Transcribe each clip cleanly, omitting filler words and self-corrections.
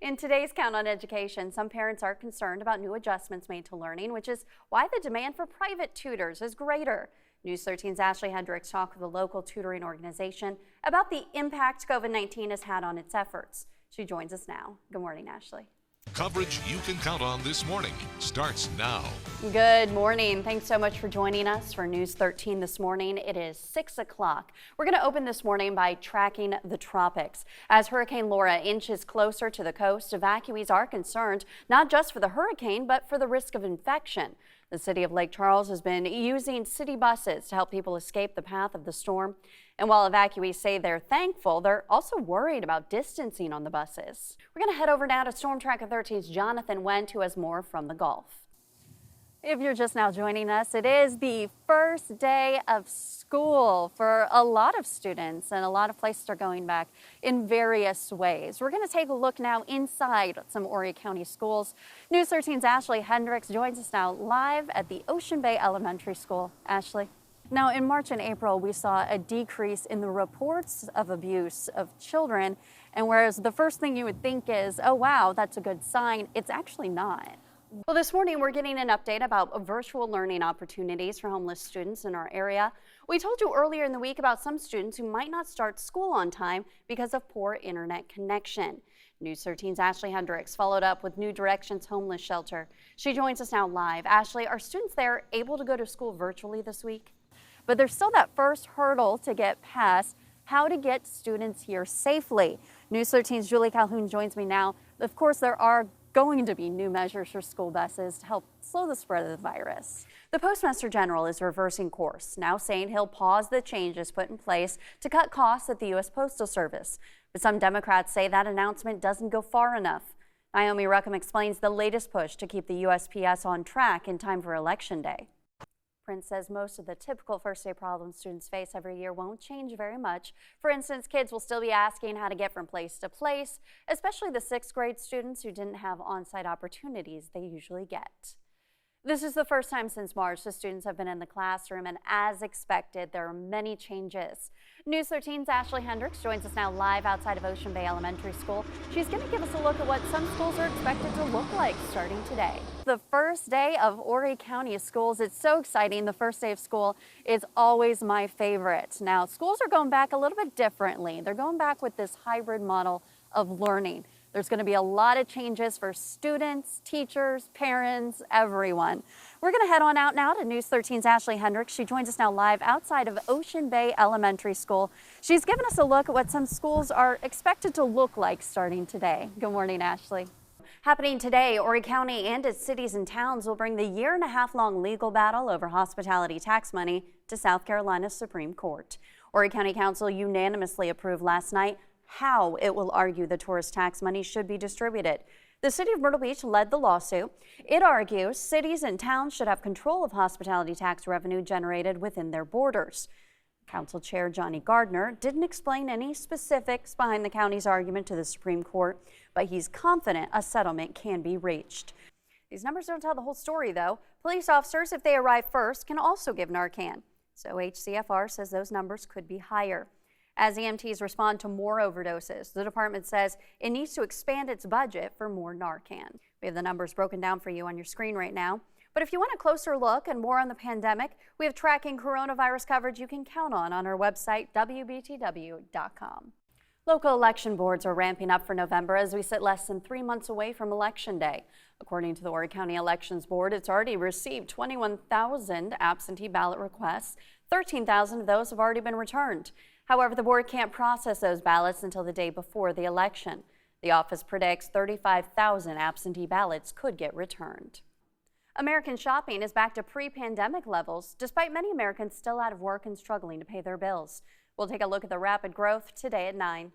In today's Count on Education, some parents are concerned about new adjustments made to learning, which is why the demand for private tutors is greater. News 13's Ashley Hendricks talked with a local tutoring organization about the impact COVID-19 has had on its efforts. She joins us now. Good morning, Ashley. Coverage you can count on this morning starts now. Good morning. Thanks so much for joining us for News 13 this morning. It is 6 o'clock. We're going to open this morning by tracking the tropics. As Hurricane Laura inches closer to the coast, evacuees are concerned not just for the hurricane, but for the risk of infection. The city of Lake Charles has been using city buses to help people escape the path of the storm. And while evacuees say they're thankful, they're also worried about distancing on the buses. We're going to head over now to Storm Tracker 13's Jonathan Wendt, who has more from the Gulf. If you're just now joining us, it is the first day of school for a lot of students, and a lot of places are going back in various ways. We're going to take a look now inside some Horry County schools. News 13's Ashley Hendricks joins us now live at the Ocean Bay Elementary School. Ashley. Now, in March and April, we saw a decrease in the reports of abuse of children. And whereas the first thing you would think is, oh, wow, that's a good sign, it's actually not. Well, this morning, we're getting an update about virtual learning opportunities for homeless students in our area. We told you earlier in the week about some students who might not start school on time because of poor internet connection. News 13's Ashley Hendricks followed up with New Directions Homeless Shelter. She joins us now live. Ashley, are students there able to go to school virtually this week? But there's still that first hurdle to get past, how to get students here safely. News 13's Julie Calhoun joins me now. Of course, there are going to be new measures for school buses to help slow the spread of the virus. The Postmaster General is reversing course, now saying he'll pause the changes put in place to cut costs at the U.S. Postal Service. But some Democrats say that announcement doesn't go far enough. Naomi Ruckham explains the latest push to keep the USPS on track in time for Election Day. Prince says most of the typical first-day problems students face every year won't change very much. For instance, kids will still be asking how to get from place to place, especially the 6th grade students who didn't have on-site opportunities they usually get. This is the first time since March the students have been in the classroom, and as expected, there are many changes. News 13's Ashley Hendricks joins us now live outside of Ocean Bay Elementary School. She's going to give us a look at what some schools are expected to look like starting today. The first day of Horry County schools, it's so exciting. The first day of school is always my favorite. Now, schools are going back a little bit differently. They're going back with this hybrid model of learning. There's going to be a lot of changes for students, teachers, parents, everyone. We're going to head on out now to News 13's Ashley Hendricks. She joins us now live outside of Ocean Bay Elementary School. She's given us a look at what some schools are expected to look like starting today. Good morning, Ashley. Happening today, Horry County and its cities and towns will bring the year-and-a-half-long legal battle over hospitality tax money to South Carolina's Supreme Court. Horry County Council unanimously approved last night how it will argue the tourist tax money should be distributed. The city of Myrtle Beach led the lawsuit. It argues cities and towns should have control of hospitality tax revenue generated within their borders. Council Chair Johnny Gardner didn't explain any specifics behind the county's argument to the Supreme Court, but he's confident a settlement can be reached. These numbers don't tell the whole story, though. Police officers, if they arrive first, can also give Narcan. So HCFR says those numbers could be higher. As EMTs respond to more overdoses, the department says it needs to expand its budget for more Narcan. We have the numbers broken down for you on your screen right now. But if you want a closer look and more on the pandemic, we have tracking coronavirus coverage you can count on our website, WBTW.com. Local election boards are ramping up for November as we sit less than 3 months away from Election Day. According to the Horry County Elections Board, it's already received 21,000 absentee ballot requests. 13,000 of those have already been returned. However, the board can't process those ballots until the day before the election. The office predicts 35,000 absentee ballots could get returned. American shopping is back to pre-pandemic levels, despite many Americans still out of work and struggling to pay their bills. We'll take a look at the rapid growth today at 9.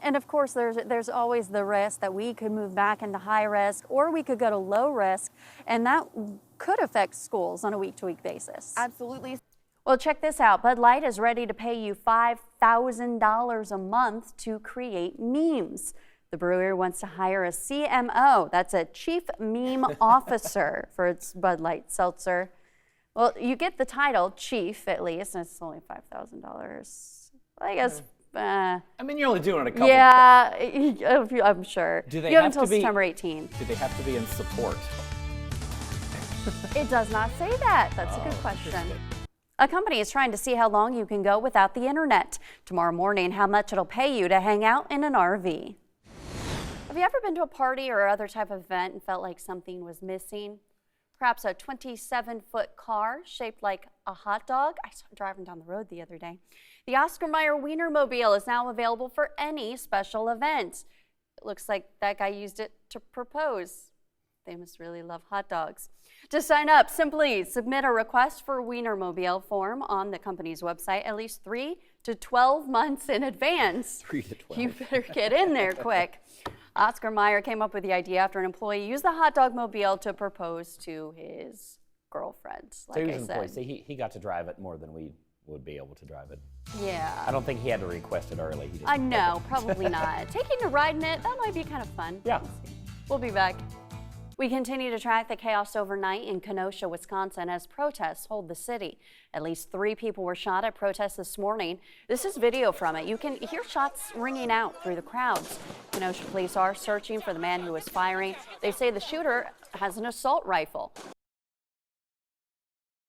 And of course, there's always the risk that we could move back into high risk, or we could go to low risk, and that could affect schools on a week-to-week basis. Absolutely. Well, check this out. Bud Light is ready to pay you $5,000 a month to create memes. The brewery wants to hire a CMO, that's a Chief Meme Officer, for its Bud Light seltzer. Well, you get the title Chief, at least, and it's only $5,000. I guess I mean, you're only doing it a couple. Yeah, I'm sure. Do they you have have until to be- September 18th. Do they have to be in support? It does not say that. That's a good question. A company is trying to see how long you can go without the internet. Tomorrow morning, how much it'll pay you to hang out in an RV. Have you ever been to a party or other type of event and felt like something was missing? Perhaps a 27-foot car shaped like a hot dog. I saw it driving down the road the other day. The Oscar Mayer Wienermobile is now available for any special event. It looks like that guy used it to propose. They must really love hot dogs. To sign up, simply submit a request for Wienermobile form on the company's website at least 3 to 12 months in advance. 3 to 12. You better get in there quick. Oscar Mayer came up with the idea after an employee used the hot dog mobile to propose to his girlfriend. So he was an employee. So he got to drive it more than we would be able to drive it. Yeah. I don't think he had to request it early. He just I know, probably not. Taking a ride in it, that might be kind of fun. Yeah. We'll be back. We continue to track the chaos overnight in Kenosha, Wisconsin, as protests hold the city. At least 3 people were shot at protests this morning. This is video from it. You can hear shots ringing out through the crowds. Kenosha police are searching for the man who was firing. They say the shooter has an assault rifle.